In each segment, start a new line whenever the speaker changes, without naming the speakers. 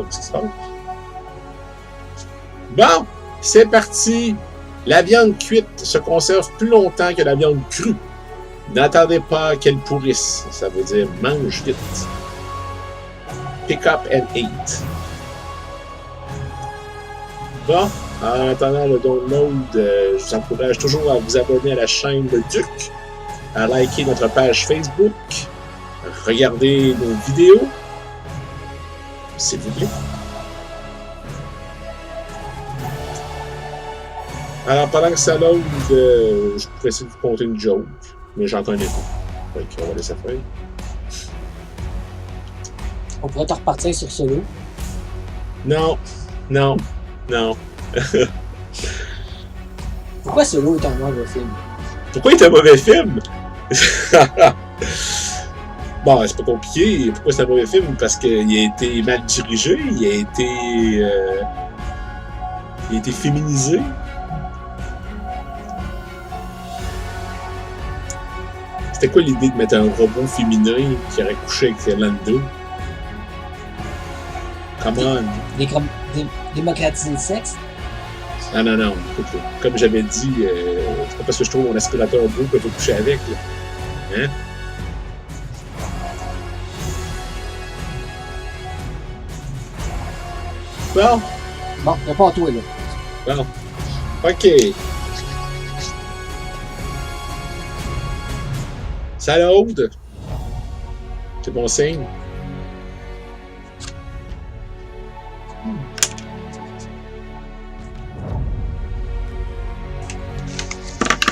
Qu'est-ce qui se passe? Bon, c'est parti. La viande cuite se conserve plus longtemps que la viande crue. N'attendez pas qu'elle pourrisse. Ça veut dire mange vite. Pick up and eat. Bon, en attendant le download, je vous encourage toujours à vous abonner à la chaîne de Duc, à liker notre page Facebook, à regarder nos vidéos, s'il vous plaît. Alors, pendant que ça load, je pourrais essayer de vous conter une joke, mais j'en connais pas. Donc, on va laisser faire.
On pourrait te repartir sur Solo.
Non.
Pourquoi Solo est un mauvais film?
Pourquoi il est un mauvais film? Bon, c'est pas compliqué. Pourquoi c'est un mauvais film? Parce qu'il a été mal dirigé, il a été féminisé. C'était quoi l'idée de mettre un robot féminin qui aurait couché avec Lando? Come on!
Démocratiser le sexe?
Non. Écoute, comme j'avais dit, c'est pas parce que je trouve mon aspirateur beau que je vais coucher avec. Là. Hein? Bon.
Bon, réponds à toi, là.
Bon. OK. Ça load. C'est bon signe.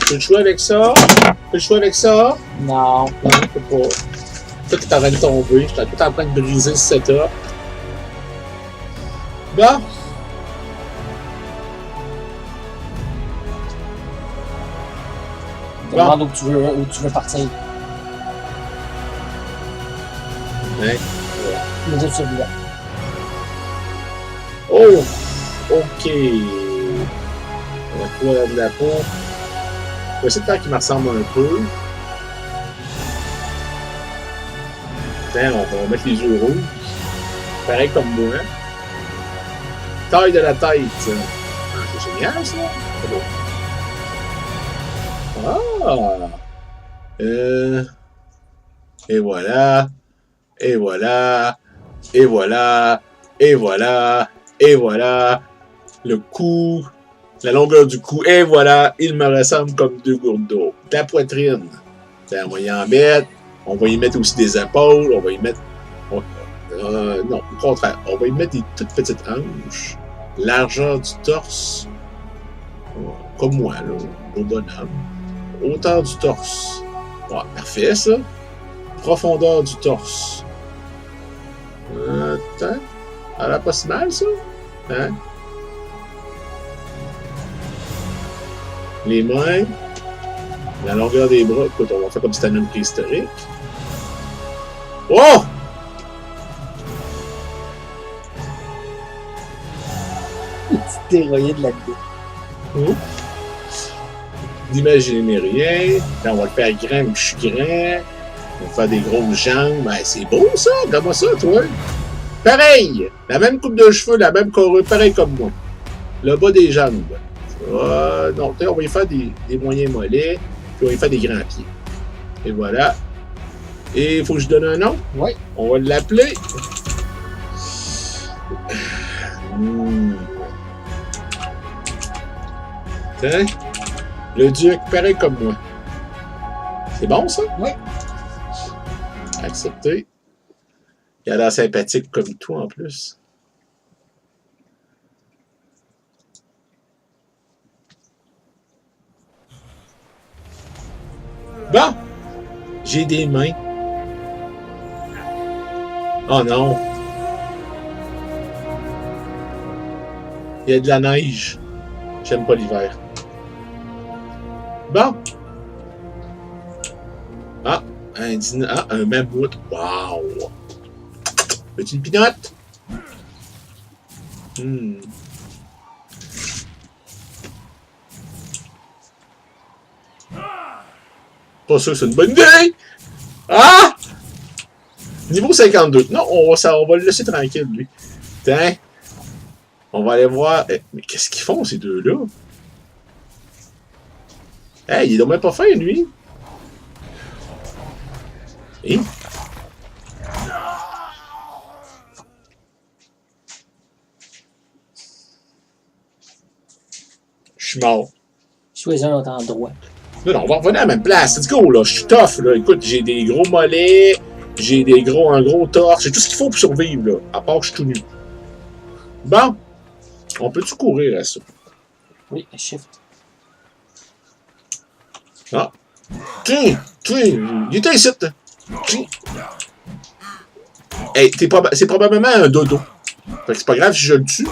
Tu veux le choix avec ça? Tu veux le choix avec ça?
Non.
Non, je peux pas. Tout est en train de tomber. Je suis tout en train de briser ce setup. Bon.
Demande où tu veux partir.
Ouais.
Le dire celui-là.
Oh! OK. On a quoi de la peau? On va essayer de faire qu'il me ressemble un peu. Tiens, on va mettre les yeux rouges. Pareil comme moi. Taille de la tête. Ah, c'est génial, ça. C'est beau. Ah! Et voilà. Et voilà. Et voilà. Et voilà. Et voilà. Le cou. La longueur du cou. Et voilà. Il me ressemble comme deux gouttes d'eau. La poitrine. Ben, on va y en mettre. On va y mettre aussi des épaules. On va y mettre... non, au contraire. On va y mettre des toutes petites hanches. Largeur du torse. Comme moi, là. Au bonhomme. Hauteur du torse. Ouais, parfait, ça. Profondeur du torse. Attends. Elle a pas si mal, ça? Hein? Les mains. La longueur des bras. Écoute, on va faire comme si c'était une préhistorique. Oh!
Une petite héroïne là-dedans.
N'imaginez rien. Là, on va le faire grand où je suis grand. On va faire des grosses jambes. Ben, c'est beau, ça. Regarde-moi ça, toi. Pareil. La même coupe de cheveux, la même carrure, pareil comme moi. Le bas des jambes. Non, on va y faire des moyens mollets. Puis on va y faire des grands pieds. Et voilà. Et il faut que je donne un nom.
Oui.
On va l'appeler. Tiens. Le Duc, pareil comme moi. C'est bon, ça?
Oui.
Accepté. Il a l'air sympathique comme toi, en plus. Bon! J'ai des mains. Oh non! Il y a de la neige. J'aime pas l'hiver. Bon! Ah! Un mammouth. Wow! Veux-tu une pinotte? Pas sûr que c'est une bonne idée! Ah! Niveau 52. Non, on va le laisser tranquille, lui. Tiens. On va aller voir. Mais qu'est-ce qu'ils font, ces deux-là? Hey, il est donc même pas fin, lui. Et? Je suis mort.
Choisis un autre endroit.
Non, on va revenir à la même place. Let's go, là. Je suis tough, là. Écoute, j'ai des gros mollets. J'ai un gros torse. J'ai tout ce qu'il faut pour survivre, là. À part que je suis tout nu. Bon. On peut-tu courir à ça?
Oui, shift.
Ah. Tiens, il était ici, là. Tiens. Hey, c'est probablement un dodo. Fait que c'est pas grave si je le tue.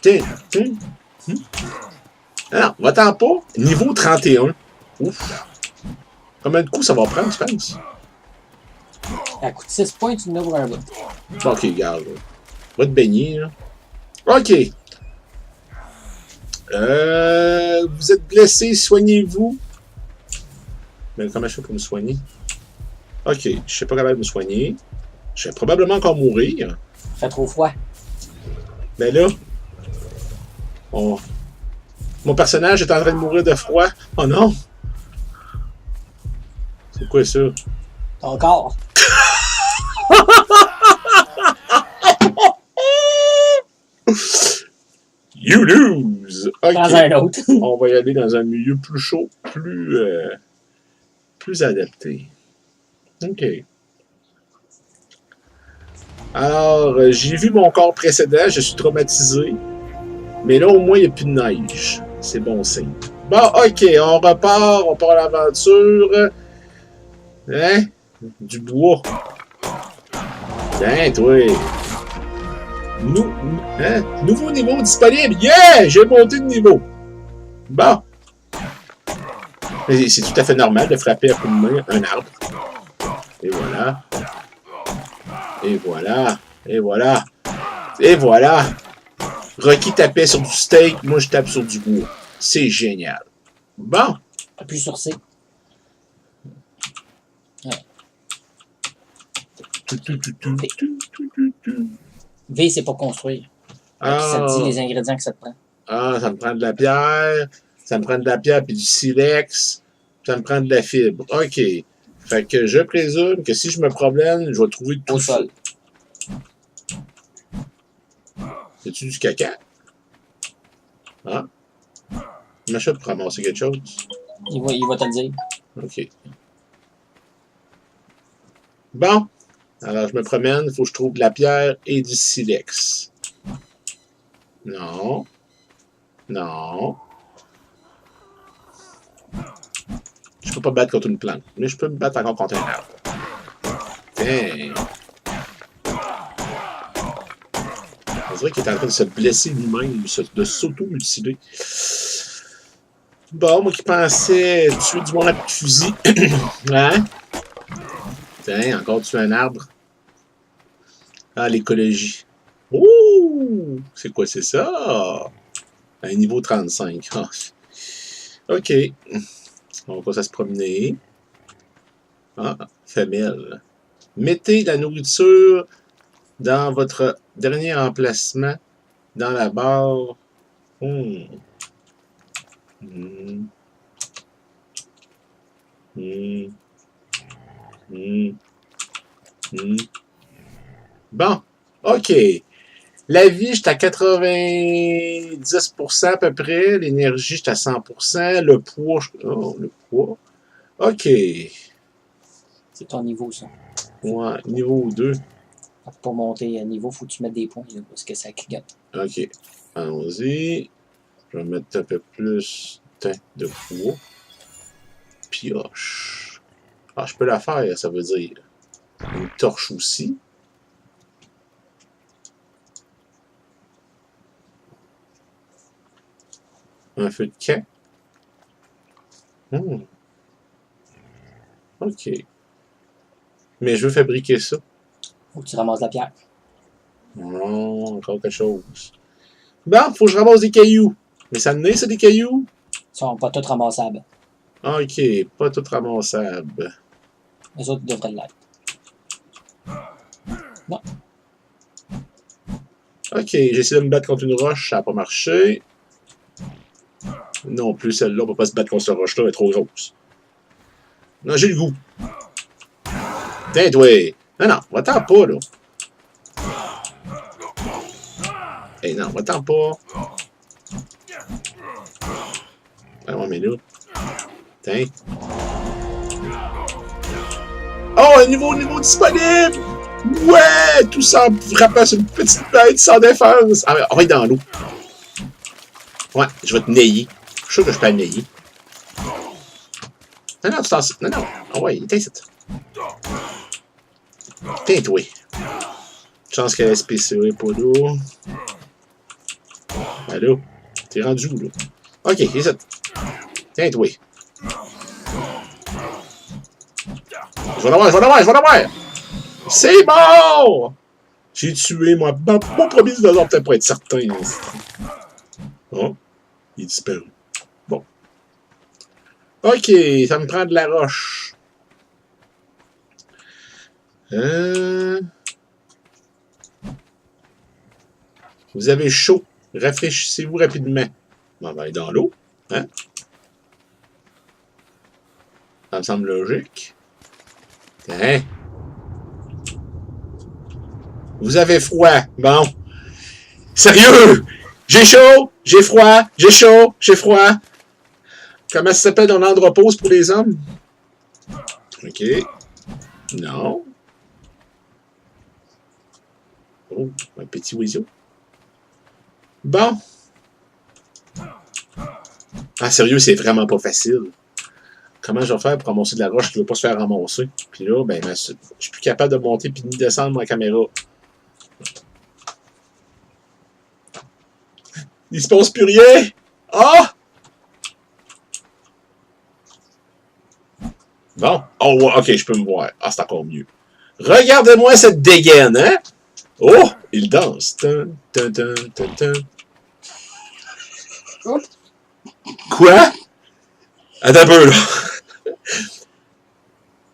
Tiens. Alors, va-t'en pas. Niveau 31. Ouf. Combien de coups ça va prendre, tu penses?
À coup de 6 points, tu n'as pour un bout.
Ok, regarde. Va te baigner, là. Ok. Vous êtes blessé, soignez-vous. Mais comment je fais pour me soigner? Ok, je suis pas capable de me soigner. Je vais probablement encore mourir.
Il fait trop froid.
Mais là, mon personnage est en train de mourir de froid. Oh non! C'est quoi ça?
Encore.
You lose! Ok.
Dans un autre.
On va y aller dans un milieu plus chaud, plus adapté. Ok. Alors, j'ai vu mon corps précédent, je suis traumatisé. Mais là, au moins, il n'y a plus de neige. C'est bon signe. Bon, ok, on repart, on part à l'aventure. Hein? Du bois. Tiens, toi. Nouveau niveau disponible. Yeah! J'ai monté de niveau. Bon. C'est tout à fait normal de frapper à coup de main un arbre. Et voilà. Et voilà. Et voilà. Et voilà. Rocky tapait sur du steak, moi je tape sur du bois. C'est génial. Bon.
Appuie sur C. Ouais. V, c'est pour construire. Ça te dit les ingrédients que ça te prend.
Ah, ça me prend de la pierre. Ça me prend de la pierre puis du silex. Ça me prend de la fibre. OK. Fait que je présume que si je me promène, je vais trouver tout
au sol.
C'est-tu du caca? Ah? Je m'achète pour ramasser quelque chose.
Il va te le dire.
OK. Bon. Alors, je me promène. Il faut que je trouve de la pierre et du silex. Non. Non. Je peux pas me battre contre une plante. Mais je peux me battre encore contre un arbre. Tiens. On dirait qu'il est en train de se blesser lui-même, de s'auto-mutiler. Bon, moi qui pensais tuer du monde à coups de fusil. Hein? Tiens, encore tuer un arbre. Ah, l'écologie. Ouh! C'est quoi, c'est ça? Un niveau 35. Ah. OK. On va se promener. Ah, femelle. Mettez la nourriture dans votre dernier emplacement dans la barre. Bon, OK. La vie, j'étais à 90% à peu près. L'énergie, j'étais à 100%. Le poids, le poids. OK.
C'est ton niveau, ça.
Ouais, niveau 2.
Pour monter à niveau, il faut que tu mettes des points, là, parce que ça clignote.
OK. Allons-y. Je vais mettre un peu plus de poids. Pioche. Ah, je peux la faire, ça veut dire. Une torche aussi. Un feu de camp. OK. Mais je veux fabriquer ça.
Faut que tu ramasses la pierre.
Non, encore quelque chose. Bon, faut que je ramasse des cailloux. Mais ça me ça, des cailloux?
Ils sont pas tous ramassables.
OK, pas tout ramassable.
Les autres devraient l'être. Non.
Ok, j'ai essayé de me battre contre une roche, ça n'a pas marché. Non plus, celle-là, on ne peut pas se battre contre cette roche-là, elle est trop grosse. Non, j'ai le goût. Tiens, toi. Non, non, va-t'en pas, là. Eh non, va-t'en pas. Ah ouais, mais là. Tiens. Oh, un nouveau niveau disponible! Ouais! Tout ça en frappant sur une petite tête sans défense. Ah, on va être dans l'eau. Ouais, je vais te nailler. Je suis sûr que je peux le nailler. Non, non, tu t'en... Non, non. Ah ouais, il est ici. Tiens, toi. Chance que la SPCA est pas là. Ben là, t'es rendu où, là? Ok, ici. Tiens, toi. Je vais l'avoir, je vais l'avoir, je vais l'avoir! C'est mort! J'ai tué, moi. Mon premier dinosaure, peut-être pour être certain. Oh, il est disparu. Bon. Ok, ça me prend de la roche. Vous avez chaud. Rafraîchissez-vous rapidement. Bon, on va aller dans l'eau. Hein? Ça me semble logique. Hein? Vous avez froid. Bon. Sérieux? J'ai chaud, j'ai froid, j'ai chaud, j'ai froid. Comment ça s'appelle dans l'andropause pour les hommes? Ok. Non. Oh, un petit oiseau. Bon. Ah, sérieux, c'est vraiment pas facile. Comment je vais faire pour ramasser de la roche qui ne veut pas se faire ramasser? Puis là, ben, je suis plus capable de monter puis de descendre ma caméra. Il se passe plus rien! Ah! Bon. Oh, ouais, ok, je peux me voir. Ah, c'est encore mieux. Regardez-moi cette dégaine, hein? Oh! Il danse. Tum, tum, tum, tum, tum. Quoi? Attends un peu, là.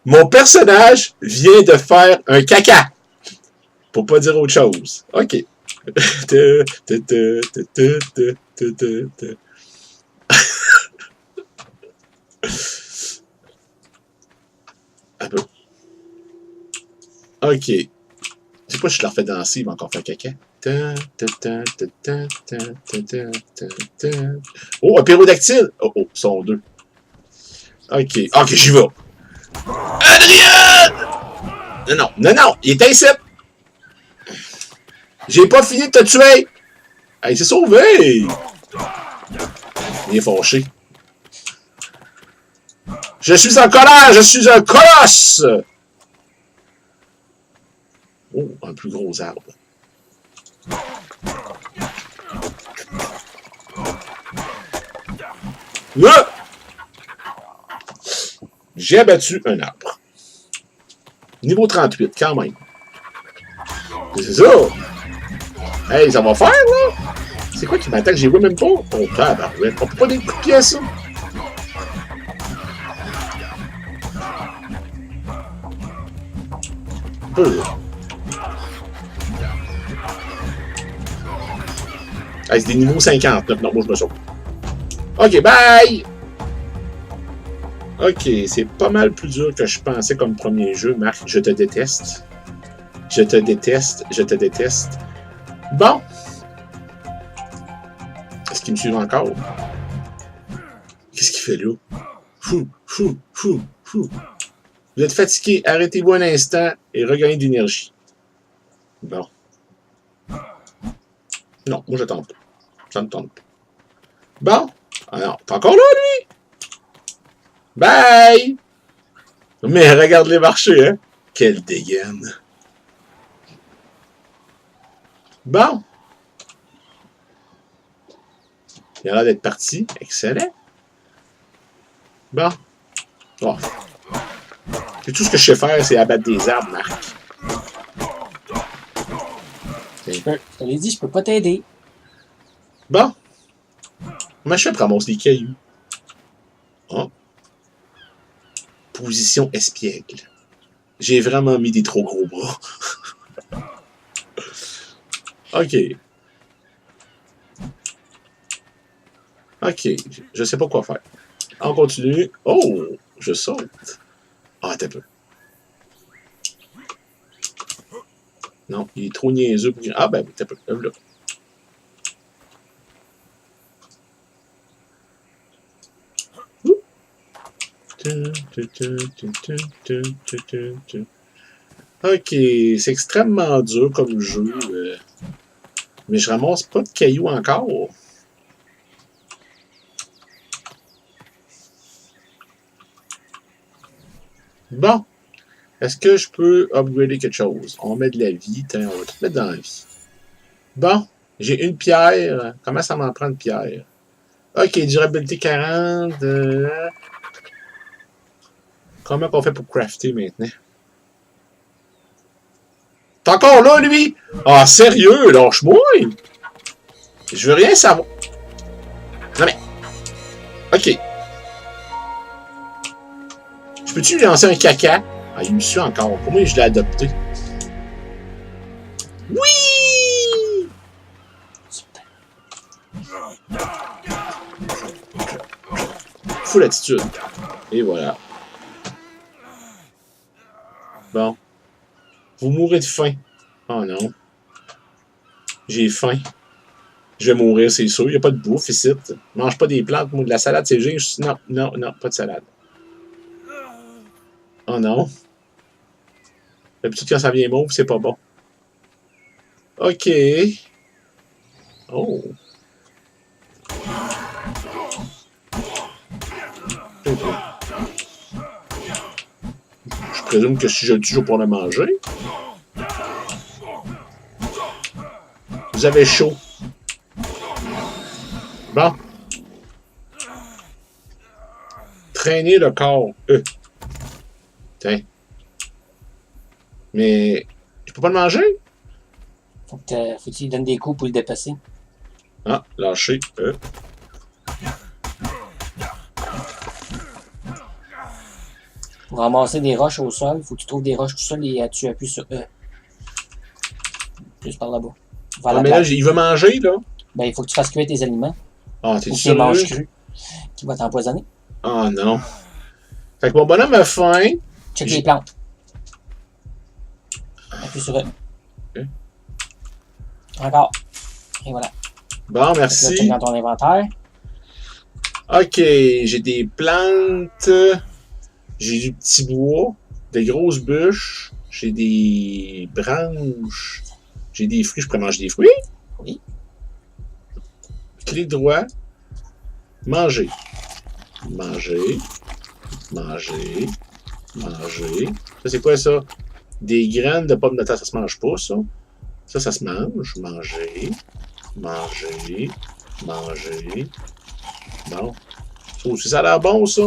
Mon personnage vient de faire un caca. Pour pas dire autre chose. Ok. Un peu. Ok. Je sais pas si je le refais danser, il va encore faire caca. Oh, un pyrodactyle! Oh, oh, ils sont deux. Ok. Ok, j'y vais. Adrien! Non, non, non, non, il est ici. J'ai pas fini de te tuer. Il s'est sauvé. Il est fâché. Je suis en colère, je suis un colosse. Oh, un plus gros arbre. Là, j'ai abattu un arbre. Niveau 38, quand même. C'est ça. Hey, ça va faire, là? C'est quoi qui m'attaque? J'y vois même pas. Oh, tabarouette. On peut pas donner de coups de pied à ça. Hey, c'est des niveaux 59. Non, moi, je me sauve. Ok, bye! Ok, c'est pas mal plus dur que je pensais comme premier jeu, Marc. Je te déteste. Je te déteste. Je te déteste. Bon. Est-ce qu'il me suit encore? Qu'est-ce qu'il fait là? Fou, fou, fou, fou. Vous êtes fatigué. Arrêtez-vous un instant et regagnez de l'énergie. Bon. Non, moi, je tente pas. Ça me tente pas. Bon. Alors, t'es encore là, lui? Bye! Mais regarde les marchés, hein? Quelle dégaine! Bon. Il a l'air d'être parti. Excellent. Bon. Oh. Et tout ce que je sais faire, c'est abattre des arbres, Marc.
Je te l'ai dit, je peux pas t'aider.
Bon. Comment je fais pour ramasser des cailloux? Oh. Position espiègle. J'ai vraiment mis des trop gros bras. Ok. Ok, je sais pas quoi faire. On continue. Oh, je saute. Ah, t'as peu. Non, il est trop niaiseux pour... Ah, ben, t'as peu. Là. Ok, c'est extrêmement dur comme jeu. Mais je ramasse pas de cailloux encore. Bon. Est-ce que je peux upgrader quelque chose? On met de la vie. Tiens, on va tout mettre dans la vie. Bon. J'ai une pierre. Comment ça m'en prend une pierre? Ok, durabilité 40. Comment on fait pour crafter maintenant? T'es encore là, lui? Ah, sérieux? Lâche-moi! Je veux rien savoir. Non, mais... Ok. Je peux-tu lui lancer un caca? Ah, il me suit encore. Comment je l'ai adopté? Oui! Full attitude. Et voilà. Bon. Vous mourrez de faim. Oh non. J'ai faim. Je vais mourir, c'est sûr. Il n'y a pas de bouffe ici. Je mange pas des plantes. Moi, de la salade, c'est juste. Non, non, non, pas de salade. Oh non. D'habitude, quand ça vient mauve, c'est pas bon. Ok. Oh. Je présume que si je le tue, je vais pouvoir le manger. Vous avez chaud. Bon. Traîner le corps. Tiens. Mais je peux pas le manger?
Faut que tu lui donnes des coups pour le dépasser.
Ah, lâcher.
Pour ramasser des roches au sol, faut que tu trouves des roches tout seul et tu appuies sur E. Juste par là-bas.
Ah, mais là, il veut manger, là.
Ben, il faut que tu fasses cuire tes aliments.
Ah, t'es
ou
sûr?
tes manges crus. Qui va t'empoisonner.
Ah, non. Fait que mon bonhomme a faim.
Check les plantes. Appuie sur E.
Okay.
Encore. Et voilà.
Bon, merci.
Là, check dans ton inventaire.
Ok, j'ai des plantes. J'ai du petit bois. Des grosses bûches. J'ai des branches. J'ai des fruits. Je pourrais manger des fruits?
Oui.
Clic droit. Manger. Manger. Manger. Manger. Ça, c'est quoi, ça? Des graines de pommes de terre, ça se mange pas, ça. Ça se mange. Manger. Manger. Manger. Bon. Ça aussi, ça a l'air bon, ça.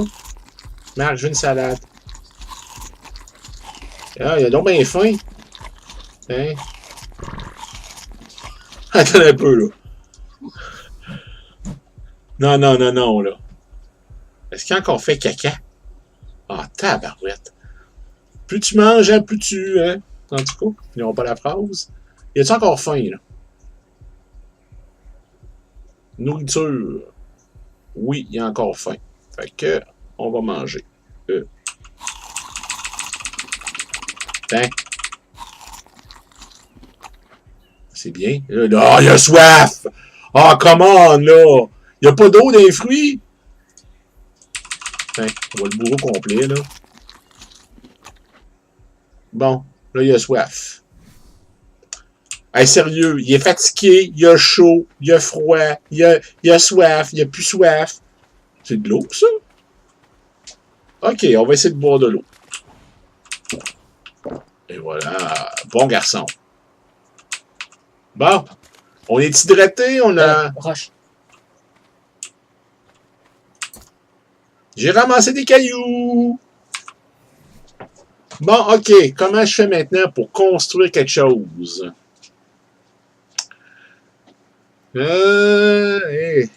Marc, je veux une salade. Ah, il a donc bien faim. Hein? Attends un peu, là. Non, non, non, non, là. Est-ce qu'il a encore fait caca? Ah, tabarouette. Plus tu manges, hein, plus tu... Hein? En tout cas, ils n'auront pas la phrase. Il a-tu encore faim, là? Nourriture. Oui, il a encore faim. Fait que, on va manger. Hein? C'est bien. Ah, il a soif! Ah, come on, là! Il n'y a pas d'eau dans les fruits? Hein, on va le bourreau complet, là. Bon, là, il a soif. Hey, sérieux, il est fatigué, il a chaud, il a froid, il a soif, il a plus soif. C'est de l'eau, ça? Ok, on va essayer de boire de l'eau. Et voilà. Bon garçon. Bon. On est hydraté, on a...
Roche.
J'ai ramassé des cailloux. Bon, ok. Comment je fais maintenant pour construire quelque chose? Hey.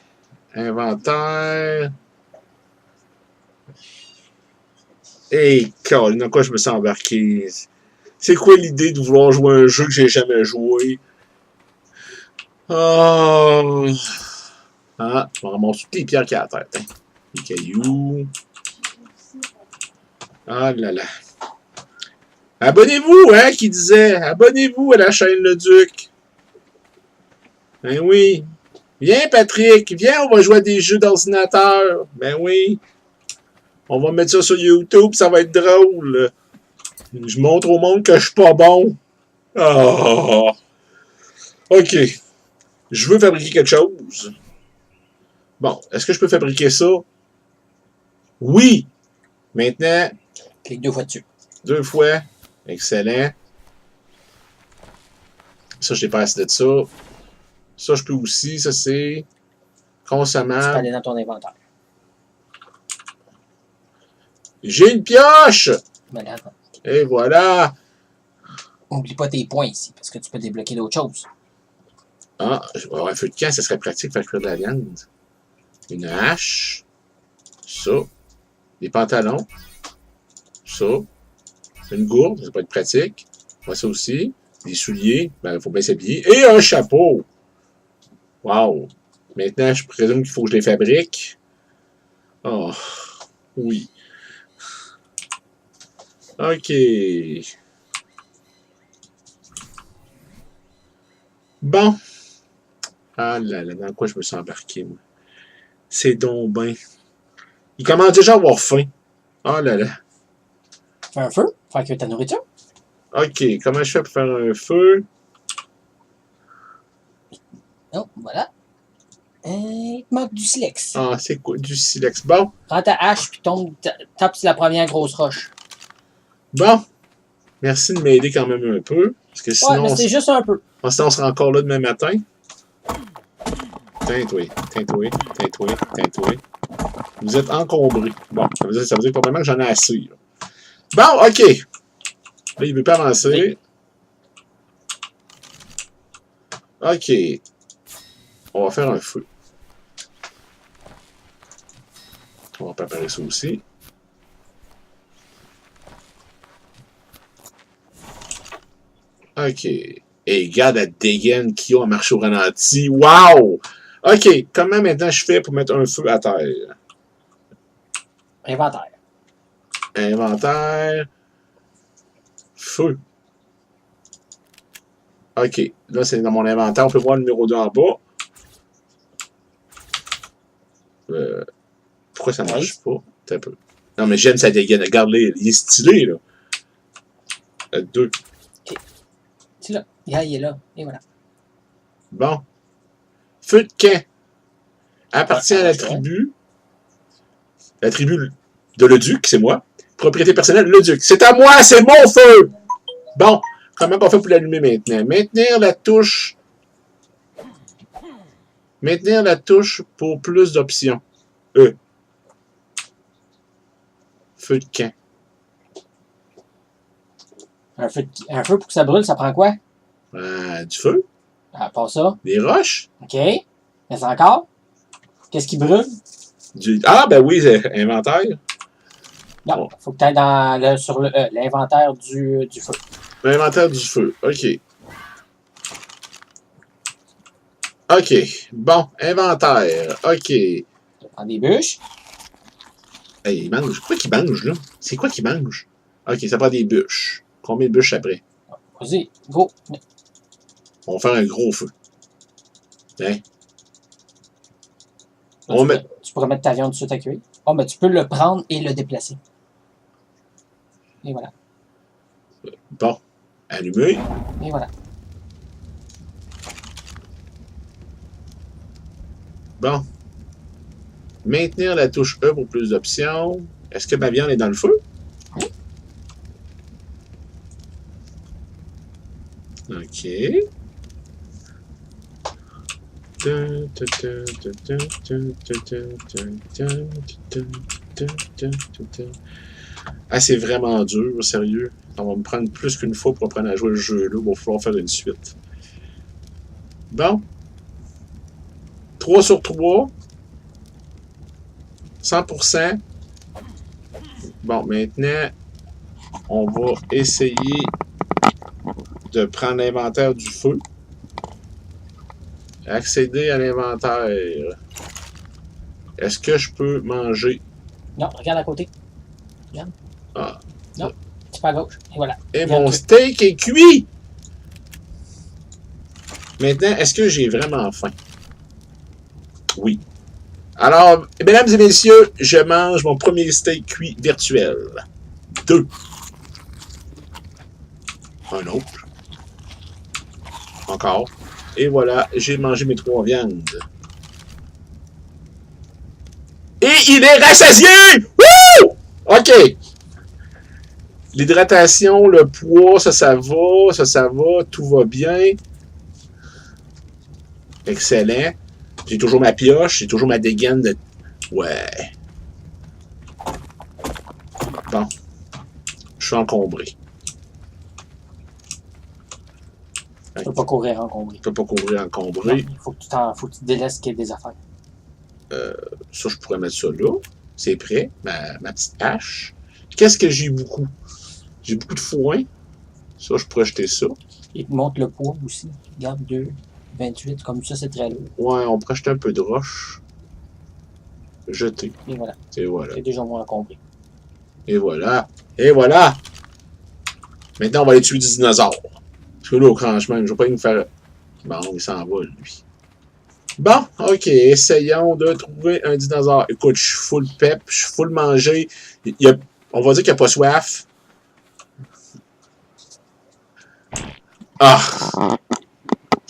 Inventaire. Hey, Colin, dans quoi je me sens embarqué? C'est quoi l'idée de vouloir jouer un jeu que j'ai jamais joué? Oh. Ah, on ramasse toutes les pierres qu'il y a à terre. Hein. Les cailloux. Ah là là. Abonnez-vous, hein, qui disait. Abonnez-vous à la chaîne Le Duc. Ben oui. Viens, Patrick. Viens, on va jouer à des jeux d'ordinateur. Ben oui. On va mettre ça sur YouTube, ça va être drôle. Je montre au monde que je suis pas bon. Oh. OK. Je veux fabriquer quelque chose. Bon, est-ce que je peux fabriquer ça? Oui! Maintenant,
Clique 2 fois dessus.
2 fois. Excellent. Ça, je n'ai pas assez de ça. Ça, je peux aussi. Ça, c'est
Tu peux
consommable.
aller dans ton inventaire.
J'ai une pioche!
Malade.
Et voilà.
Oublie pas tes points ici, parce que tu peux débloquer d'autres choses.
Ah, un feu de camp, ça serait pratique pour cuire de la viande. Une hache. Ça. Des pantalons. Ça. Une gourde, ça peut être pratique. Moi, ça aussi. Des souliers. Ben, il faut bien s'habiller. Et un chapeau. Wow. Maintenant, je présume qu'il faut que je les fabrique. Oh. Oui. OK. Bon. Ah là là, dans quoi je me suis embarqué, moi? C'est donc ben. Il commence déjà à avoir faim. Ah là là.
Fais un feu, faire cuire ta nourriture.
OK, comment je fais pour faire un feu?
Oh, voilà. Il te manque du silex.
Ah, c'est quoi? Du silex. Bon.
Prends ta hache, puis tape sur la première grosse roche.
Bon. Merci de m'aider quand même un peu. Parce que sinon,
Ouais, mais c'est juste un peu.
sinon, on sera encore là demain matin. Teins-toi, teins-toi, teins-toi, teins-toi. Vous êtes encombrés. Bon, ça veut dire probablement que j'en ai assez. Là. Bon, OK. Là, il ne veut pas avancer. OK. On va faire un feu. On va préparer ça aussi. OK. Et regarde la dégaine qu'il y a en marche au ralenti. Wow! OK. Comment maintenant je fais pour mettre un feu à terre?
Inventaire.
Inventaire. Feu. OK. Là, c'est dans mon inventaire. On peut voir le numéro 2 en bas. Pourquoi ça ne marche pas? Un peu. Non, mais j'aime sa dégaine. Regarde-le. Il est stylé, là. 2.
C'est là. Il est là. Et voilà.
Bon. Feu de camp. Appartient à la tribu. La tribu de Leduc, c'est moi. Propriété personnelle, Leduc. C'est à moi, c'est mon feu! Bon. Comment on fait pour l'allumer maintenant? Maintenir la touche. Maintenir la touche pour plus d'options. Feu de camp.
Un feu pour que ça brûle, ça prend quoi?
Du feu.
À part ça.
Des roches.
OK. Mais encore? Qu'est-ce qui brûle?
Ah, ben oui, inventaire.
Non, il faut que tu ailles sur l'inventaire du feu.
L'inventaire du feu. OK. OK. Bon, inventaire. OK.
Prends des bûches.
Hey, il mange. Quoi qu'il mange, là? C'est quoi qu'il mange? OK, ça prend des bûches. Combien de bûches après?
Vas-y, go.
On va faire un gros feu. Hein?
Là, tu pourrais mettre ta viande sur ta cuire. Oh, mais tu peux le prendre et le déplacer. Et voilà.
Bon. Allumé.
Et voilà.
Bon. Maintenir la touche E pour plus d'options. Est-ce que ma viande est dans le feu?
Oui.
OK. Ah, c'est vraiment dur, sérieux. Ça va me prendre plus qu'une fois pour apprendre à jouer le jeu-là. Il va falloir faire une suite. Bon. 3 sur 3. 100%. Bon, maintenant, on va essayer de prendre l'inventaire du feu. Accéder à l'inventaire. Est-ce que je peux manger?
Non, regarde à côté. Regarde.
Ah.
Non, c'est pas à gauche. Et voilà.
Et
Regarde
mon
que-
steak est cuit! Maintenant, est-ce que j'ai vraiment faim? Oui. Alors, mesdames et messieurs, je mange mon premier steak cuit virtuel. 2. Un autre. Encore. Et voilà, j'ai mangé mes 3 viandes. Et il est rassasié! Wouh! OK. L'hydratation, le poids, ça va, tout va bien. Excellent. J'ai toujours ma pioche, j'ai toujours ma dégaine de... Ouais. Bon. Je suis encombré.
Tu peux pas courir encombré.
Je peux pas courir encombré.
Il faut que tu te délaisses qu'il y ait des affaires.
Ça, je pourrais mettre ça là. C'est prêt. Ma petite hache. Qu'est-ce que j'ai beaucoup? J'ai beaucoup de foin. Ça, je pourrais jeter ça.
Il te montre le poids aussi. Regarde, 2, 28, comme ça, c'est très lourd.
Ouais, on pourrait jeter un peu de roche. Jeter.
Et voilà.
Et voilà.
C'est déjà moins encombré.
Et voilà. Et voilà. Maintenant, on va aller tuer des dinosaures. Parce que là, franchement, je vais pas nous faire... Bon, il s'en va, lui. Bon, ok. Essayons de trouver un dinosaure. Écoute, je suis full pep. Je suis full manger. On va dire qu'il n'y a pas soif. Ah!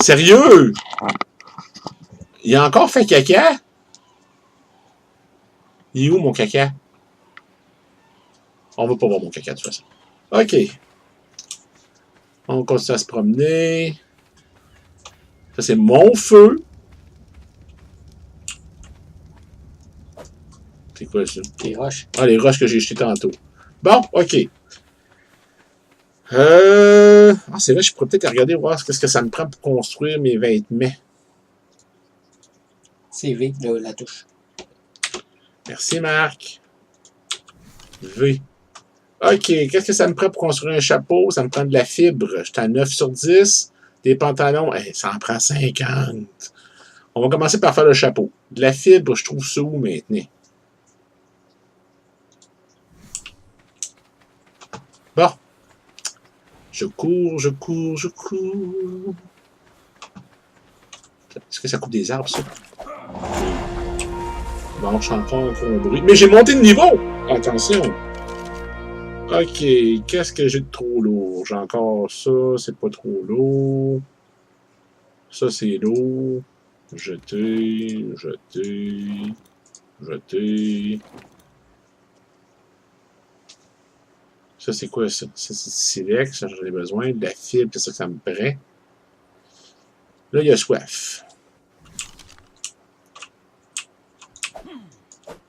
Sérieux? Il a encore fait caca? Il est où mon caca? On va pas voir mon caca de toute façon. OK. On continue à se promener. Ça, c'est mon feu. C'est quoi ça?
Les roches.
Ah, les roches que j'ai jetées tantôt. Bon, OK. Ah, c'est vrai, je pourrais peut-être regarder voir ce que ça me prend pour construire mes vêtements.
C'est V, la touche.
Merci, Marc. V. OK, qu'est-ce que ça me prend pour construire un chapeau? Ça me prend de la fibre. J'étais à 9 sur 10. Des pantalons, ça en prend 50. On va commencer par faire le chapeau. De la fibre, je trouve ça où maintenant? Bon. Je cours, je cours, je cours. Est-ce que ça coupe des arbres, ça? Bon, je suis encore encombré. Mais j'ai monté de niveau! Attention! Ok, qu'est-ce que j'ai de trop lourd? J'ai encore ça, c'est pas trop lourd. Ça, c'est lourd. Jeter, jeter, jeter. Ça, c'est quoi ça? Ça, c'est du silex, ça, j'en ai besoin. De la fibre, c'est ça que ça me prend. Là, il y a soif.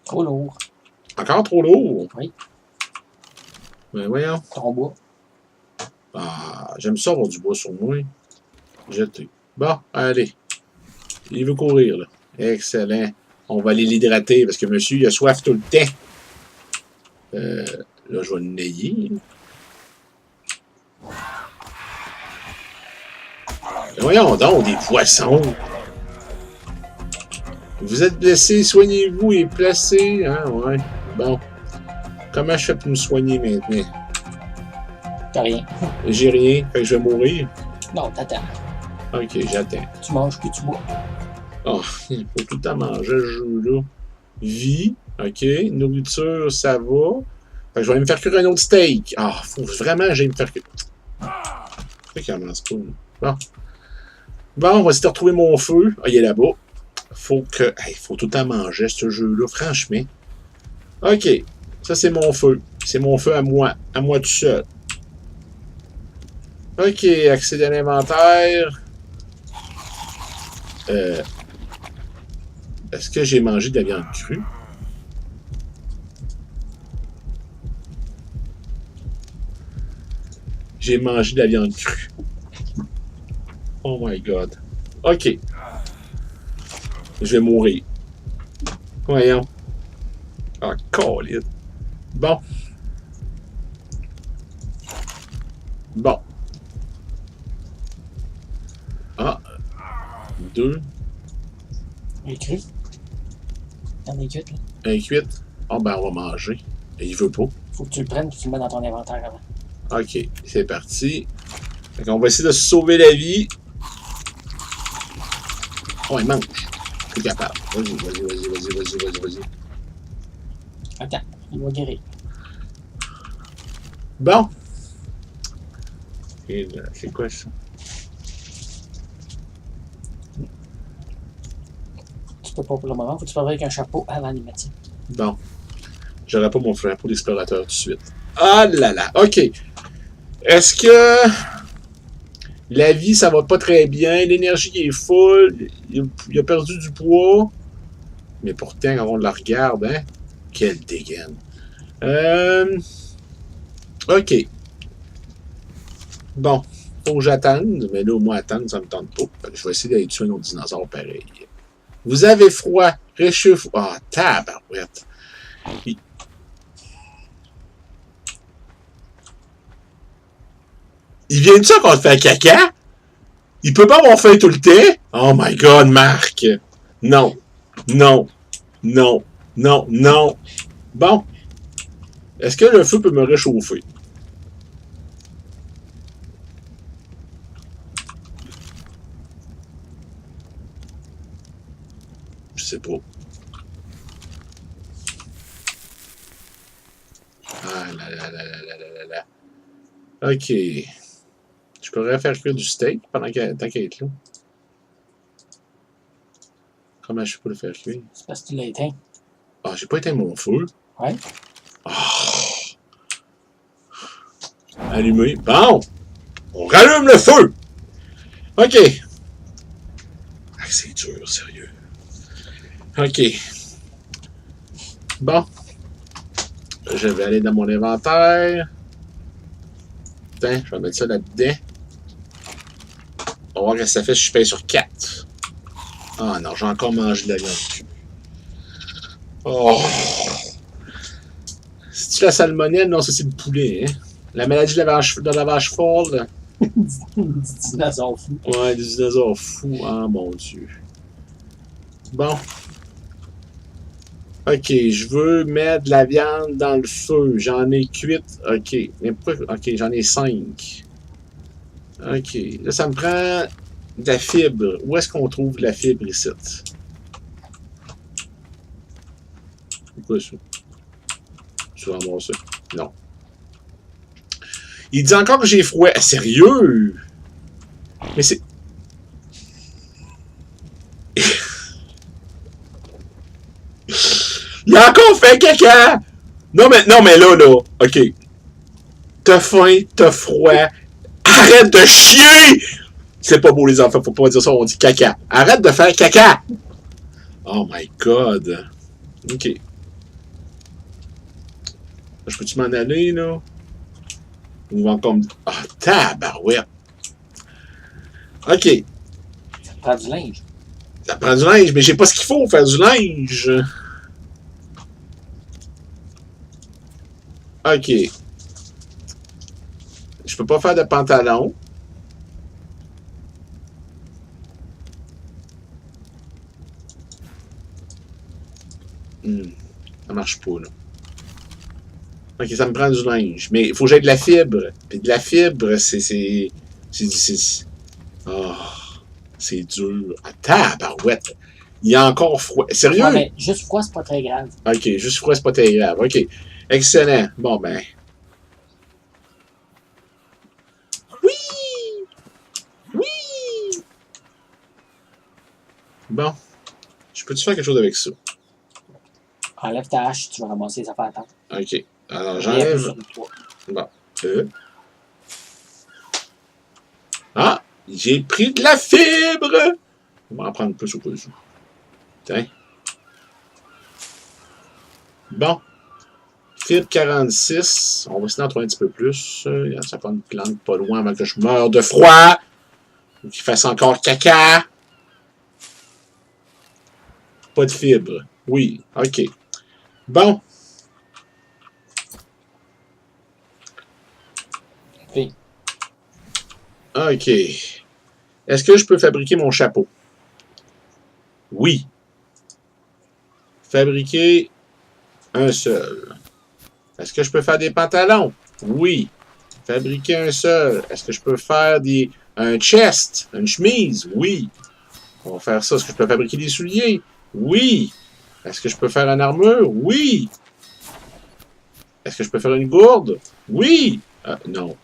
Trop lourd.
Encore trop lourd?
Oui.
Ben voyons.
Ton bois.
Ah, j'aime ça avoir du bois sur moi. Jeter. Bon, allez. Il veut courir, là. Excellent. On va aller l'hydrater parce que monsieur, il a soif tout le temps. Là, je vais le nailler. Ben voyons donc, des poissons. Vous êtes blessé, soignez-vous et placez. Hein, ouais. Bon. Comment je fais pour me soigner maintenant?
T'as rien.
J'ai rien, fait que je vais mourir.
Non, t'attends.
Ok, j'attends.
Tu manges puis tu bois.
Oh, il faut tout le temps manger ce jeu-là. Vie, ok. Nourriture, ça va. Fait que je vais aller me faire cuire un autre steak. Ah, faut vraiment que j'aille me faire cuire. C'est qu'il commence pas. Bon. Bon, on va essayer de retrouver mon feu. Ah, il est là-bas. Faut que. Il faut tout le temps manger ce jeu-là, franchement. Ok. Ça, c'est mon feu. C'est mon feu à moi. À moi tout seul. Ok, accéder à l'inventaire. Est-ce que j'ai mangé de la viande crue? J'ai mangé de la viande crue. Oh my god. Ok. Je vais mourir. Voyons. Ah, colite. Bon. Bon. Ah. 2.
Il est cru. T'en es cuite, là.
Un cuite. Oh, ben, on va manger. Et il veut pas.
Faut que tu le prennes et que tu le mets dans ton inventaire avant.
Ok, c'est parti. Fait qu'on va essayer de se sauver la vie. Oh, il mange. Plus capable. Vas-y.
Attends, il va guérir.
Bon. Et là, c'est quoi ça?
Tu peux pas pour le moment, faut que tu parles avec un chapeau avant les métiers.
Bon. J'aurai pas mon chapeau d'explorateur tout de suite. Ah là là, ok. Est-ce que la vie, ça va pas très bien? L'énergie est full. Il a perdu du poids. Mais pourtant, quand on la regarde, hein? Quelle dégaine. Ok. Bon. Faut que j'attende. Mais là, au moins, attendre, ça me tente pas. Je vais essayer d'aller tuer un autre dinosaure pareil. Vous avez froid. Réchauffe. Ah, tabarouette. Il vient-tu qu'on te fait caca? Il peut pas avoir faim tout le temps? Oh my god, Marc! Non. Non. Non. Non. Non. Bon. Est-ce que le feu peut me réchauffer? Je sais pas. Ah là là là là là là là. Ok. Je pourrais faire cuire du steak pendant qu'elle est là. Comment je peux le faire cuire?
C'est parce que tu l'as éteint.
Ah, j'ai pas éteint mon feu.
Ouais.
Oh. Allumé. Bon! On rallume le feu! Ok. Ah, c'est dur, sérieux. Ok. Bon. Je vais aller dans mon inventaire. Tiens, je vais mettre ça là-dedans. On va voir ce que ça fait si je paye sur 4. Ah non, j'ai encore mangé de la viande. Oh! C'est-tu la salmonelle? Non, ça c'est le poulet. Hein? La maladie de la vache folle.
Du dinosaure fou.
Ouais, des dinosaures fous. Ah mon Dieu. Bon. Ok, je veux mettre de la viande dans le feu. J'en ai cuite. Ok. Mais pourquoi? Ok, j'en ai 5. Ok. Là, ça me prend de la fibre. Où est-ce qu'on trouve de la fibre ici? C'est quoi ça? Tu vas ramasser? Non. Il dit encore que j'ai froid. Sérieux? Mais c'est... Il a encore fait caca! Non, mais là. OK. T'as faim, t'as froid. Arrête de chier! C'est pas beau, les enfants. Faut pas dire ça, on dit caca. Arrête de faire caca! Oh my god. OK. Je peux-tu m'en aller, là? On va encore me... Ah, tabarouette. OK.
Ça prend du linge.
Ça prend du linge, mais j'ai pas ce qu'il faut pour faire du linge. OK. Je peux pas faire de pantalon. Ça marche pas, là. OK, ça me prend du linge. Mais il faut que j'aie de la fibre. Puis de la fibre, c'est... Oh, c'est dur. Ah, tabarouette. Il y a encore froid. Sérieux?
Ouais, mais juste froid, c'est pas très grave.
OK, juste froid, c'est pas très grave. OK. Excellent. Bon, ben... Oui! Oui! Bon. Je peux-tu faire quelque chose avec ça?
Enlève ta hache, tu vas ramasser les affaires à temps.
OK. Alors,
Et
j'enlève...
appuie sur le toit.
Bon. Ah! J'ai pris de la fibre! On va en prendre plus au cas où. Tiens. Bon. Fibre 46. On va essayer d'en trouver un petit peu plus. Ça prend une plante pas loin avant que je meure de froid. Ou qu'il fasse encore caca. Pas de fibre. Oui. OK. Bon.
Oui.
OK. Est-ce que je peux fabriquer mon chapeau? Oui. fabriquer un seul. Est-ce que je peux faire des pantalons? Oui. Fabriquer un seul. Est-ce que je peux faire un chest? Une chemise? Oui. On va faire ça. Est-ce que je peux fabriquer des souliers? Oui. Est-ce que je peux faire une armure? Oui. Est-ce que je peux faire une gourde? Oui. Non.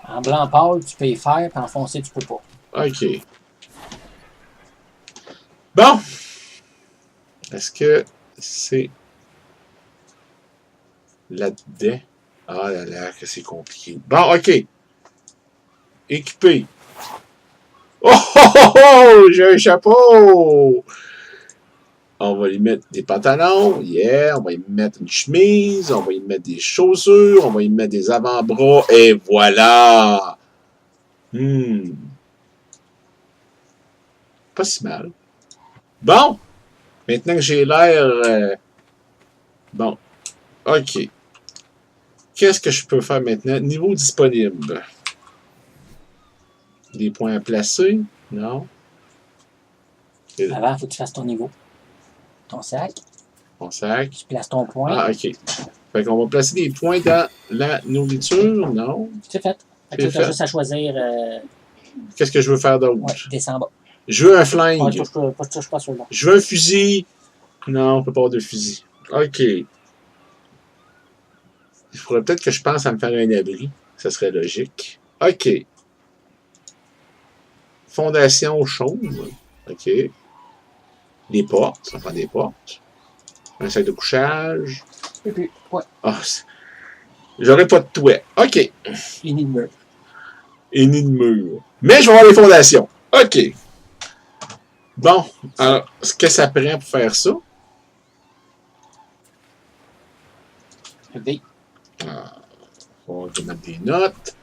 En blanc pâle, tu peux y faire, puis en foncé, tu peux pas.
OK. Bon. Est-ce que c'est là-dedans? Ah là là, que c'est compliqué. Bon, OK. Équipé. Oh, oh, oh, oh! J'ai un chapeau! On va y mettre des pantalons, yeah, on va y mettre une chemise, on va y mettre des chaussures, on va y mettre des avant-bras, et voilà! Pas si mal. Bon! Maintenant que j'ai l'air... bon. OK. Qu'est-ce que je peux faire maintenant? Niveau disponible. Des points à placer? Non.
Avant, il faut que tu fasses ton niveau. Ton sac.
Mon sac.
Tu places ton point.
Ah, OK. Fait qu'on va placer des points dans la nourriture, non?
C'est fait. Fait que tu as juste à choisir.
Qu'est-ce que je veux faire d'autre?
Ouais, descends en bas.
Je veux un flingue.
Touche pas celui-là.
Je veux un fusil. Non, on peut pas avoir de fusil. OK. Il faudrait peut-être que je pense à me faire un abri. Ça serait logique. OK. Fondation chaude. OK. Des portes. Ça prend des portes. Un sac de couchage.
Et puis, ouais.
Ah, j'aurais pas de toit. OK.
Il n'y a de mur.
Et ni de mur. Mais je vais avoir les fondations. OK. Bon. Alors, ce que ça prend pour faire ça?
V.
On va mettre des notes.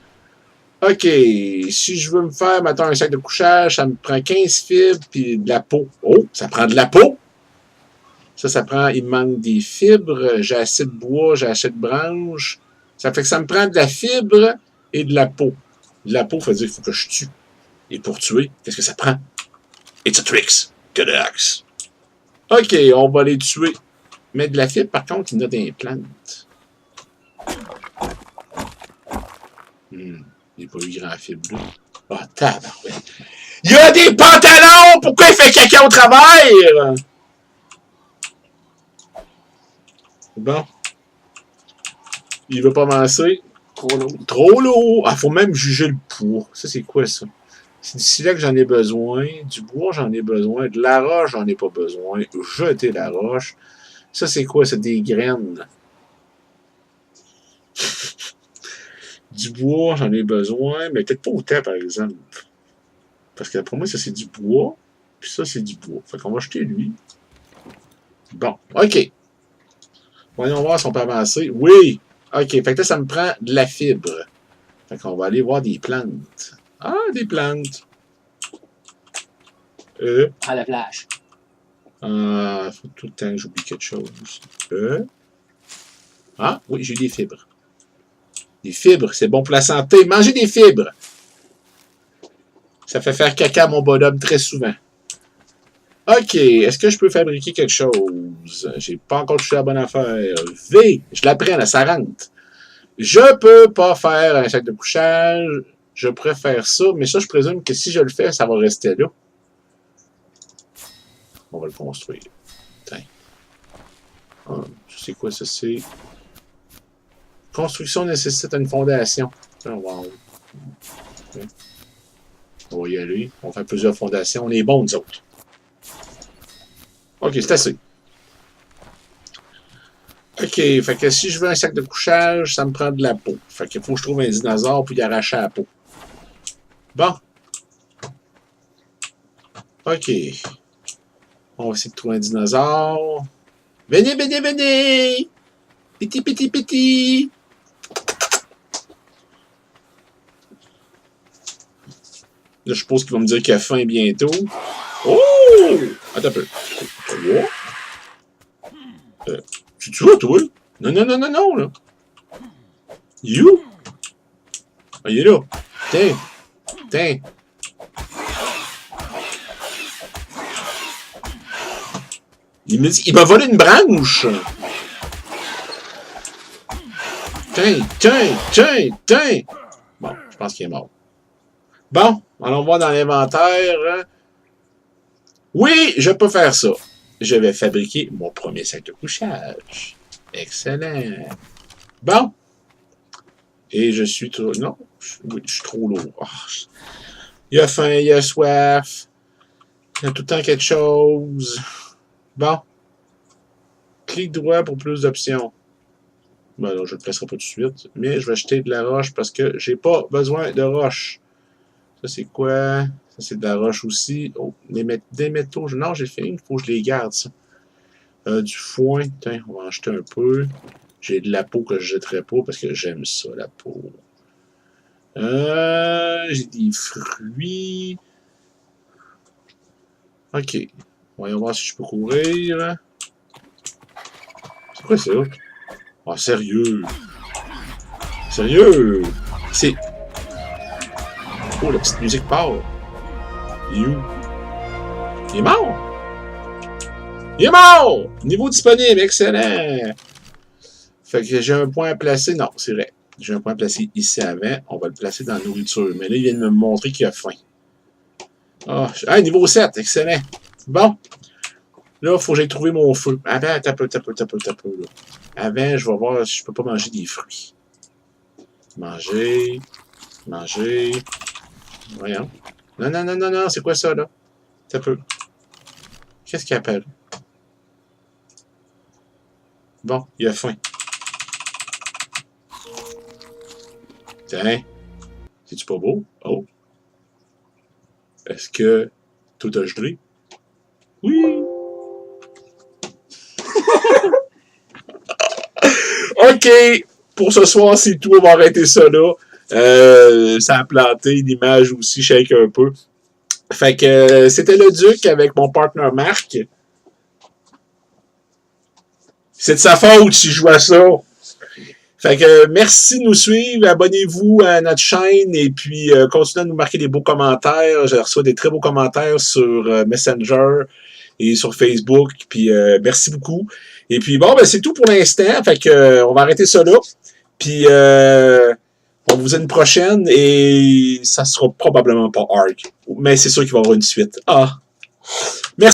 OK. Si je veux me faire, mettons, un sac de couchage, ça me prend 15 fibres puis de la peau. Oh, ça prend de la peau. Ça prend, il me manque des fibres. J'ai assez de bois, j'ai assez de branches. Ça fait que ça me prend de la fibre et de la peau. De la peau, ça veut dire qu'il faut que je tue. Et pour tuer, qu'est-ce que ça prend? It's a tricks. Good axe. OK, on va les tuer. Mais de la fibre, par contre, il y en a des plantes. Il n'y a pas eu grand fibre là. Ah, oh, tabarouette. Il y a des pantalons! Pourquoi il fait caca au travers? Bon. Il veut pas avancer.
Trop lourd.
Trop lourd! Ah, faut même juger le poids. Ça, c'est quoi ça? C'est du silex, j'en ai besoin. Du bois, j'en ai besoin. De la roche, j'en ai pas besoin. Jeter la roche. Ça, c'est quoi? C'est des graines. Du bois, j'en ai besoin, mais peut-être pas autant, par exemple. Parce que pour moi, ça, c'est du bois. Puis ça, c'est du bois. Fait qu'on va jeter lui. Bon, OK. Voyons voir si on peut avancer. Oui! OK, fait que là, ça me prend de la fibre. Fait qu'on va aller voir des plantes. Ah, des plantes.
À la plage.
Faut tout le temps que j'oublie quelque chose. Ah, oui, j'ai des fibres. Des fibres, c'est bon pour la santé. Mangez des fibres. Ça fait faire caca à mon bonhomme très souvent. OK, est-ce que je peux fabriquer quelque chose? J'ai pas encore touché la bonne affaire. V, je la prends, là, ça rentre. Je peux pas faire un sac de couchage. Je préfère ça, mais ça, je présume que si je le fais, ça va rester là. On va le construire. Tiens. Ah, je sais quoi ça, c'est. Construction nécessite une fondation. On va y aller. On va faire plusieurs fondations. On est bons, nous autres. OK, c'est assez. OK, fait que si je veux un sac de couchage, ça me prend de la peau. Fait qu'il faut que je trouve un dinosaure puis y arracher la peau. Bon. OK. On va essayer de trouver un dinosaure. Venez, venez, venez! Petit, petit, petit! Là, je suppose qu'il va me dire qu'il a faim bientôt. Oh! Attends un peu. 3. Tu vois, toi? Non, non, non, non, non, là. You? Ah, il est là. Tiens. Tiens. Il me dit, il m'a volé une branche! Tiens! Bon, je pense qu'il est mort. Bon, allons voir dans l'inventaire. Oui, je peux faire ça. Je vais fabriquer mon premier sac de couchage. Excellent. Bon. Et je suis trop... Non, oui, je suis trop lourd. Oh, il a faim, il a soif. Il y a tout le temps quelque chose. Bon. Clique droit pour plus d'options. Ben non, je ne le placerai pas tout de suite. Mais je vais acheter de la roche parce que j'ai pas besoin de roche. Ça, c'est quoi? Ça, c'est de la roche aussi. Oh, des métaux. Non, j'ai fini. Il faut que je les garde, ça. Du foin. Tiens, on va en jeter un peu. J'ai de la peau que je ne jetterai pas parce que j'aime ça, la peau. J'ai des fruits. Ok. Voyons voir si je peux courir. C'est quoi ça? Oh, sérieux? Sérieux? C'est... Oh, la petite musique part. Il est où? Il est mort? Il est mort! Niveau disponible, excellent! Fait que j'ai un point à placer. Non, c'est vrai. J'ai un point à placer ici avant. On va le placer dans la nourriture. Mais là, il vient de me montrer qu'il a faim. Ah, niveau 7, excellent. Bon. Là, il faut que j'aille trouver mon feu. Avant, t'as peu. Là. Avant, je vais voir si je peux pas manger des fruits. Manger. Voyons. Non, c'est quoi ça, là? T'as peu. Qu'est-ce qu'il appelle? Bon, il a faim. Tiens. C'est-tu pas beau? Oh. Est-ce que tout a gelé? Oui! OK! Pour ce soir, c'est tout. On va arrêter ça là. Ça a planté. L'image aussi shake un peu. Fait que c'était le Duc avec mon partner Marc. C'est de sa faute si je joue à ça. Fait que merci de nous suivre, abonnez-vous à notre chaîne et puis continuez à nous marquer des beaux commentaires. Je reçois des très beaux commentaires sur Messenger et sur Facebook. Puis merci beaucoup. Et puis bon, ben c'est tout pour l'instant. Fait que on va arrêter ça là. Puis on vous dit une prochaine et ça sera probablement pas Ark. Mais c'est sûr qu'il va y avoir une suite. Ah! Merci.